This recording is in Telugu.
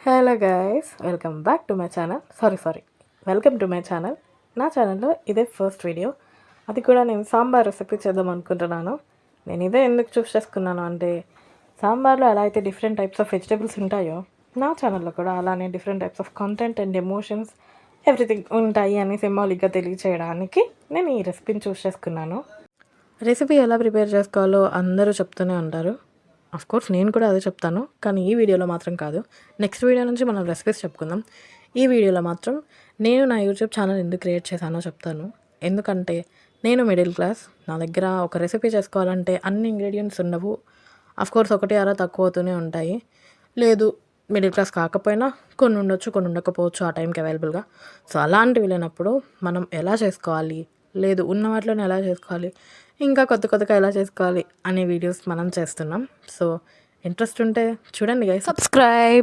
Hello guys, welcome back to my channel. Welcome to my channel. నా ఛానల్లో ఇదే ఫస్ట్ వీడియో. అది కూడా నేను సాంబార్ రెసిపీ చేద్దాం అనుకుంటున్నాను. నేను ఇదే ఎందుకు చూస్ చేసుకున్నాను అంటే, సాంబార్లో ఎలా అయితే డిఫరెంట్ టైప్స్ ఆఫ్ వెజిటేబుల్స్ ఉంటాయో, నా ఛానల్లో కూడా అలానే different types of content and emotions everything ఉంటాయి అని సింబాలిక్గా తెలియచేయడానికి నేను ఈ రెసిపీని చూస్ చేసుకున్నాను. రెసిపీ ఎలా ప్రిపేర్ చేసుకోవాలో అందరూ చెప్తూనే ఉంటారు. కోర్స్ నేను కూడా అదే చెప్తాను, కానీ ఈ వీడియోలో మాత్రం కాదు. నెక్స్ట్ వీడియో నుంచి మనం రెసిపీస్ చెప్పుకుందాం. ఈ వీడియోలో మాత్రం నేను నా యూట్యూబ్ ఛానల్ ఎందుకు క్రియేట్ చేశానో చెప్తాను. ఎందుకంటే నేను మిడిల్ క్లాస్, నా దగ్గర ఒక రెసిపీ చేసుకోవాలంటే అన్ని ఇంగ్రీడియంట్స్ ఉండవు. కోర్స్ ఒకటి అలా తక్కువ అవుతూనే ఉంటాయి. లేదు, మిడిల్ క్లాస్ కాకపోయినా కొన్ని ఉండొచ్చు, కొన్ని ఉండకపోవచ్చు ఆ టైంకి అవైలబుల్గా. సో అలాంటివి లేనప్పుడు మనం ఎలా చేసుకోవాలి, లేదు ఉన్న వాటిలోనే ఎలా చేసుకోవాలి, ఇంకా కొత్తగా ఎలా చేసుకోవాలి అనే వీడియోస్ మనం చేస్తున్నాం. సో ఇంట్రెస్ట్ ఉంటే చూడండి గైస్, సబ్స్క్రైబ్.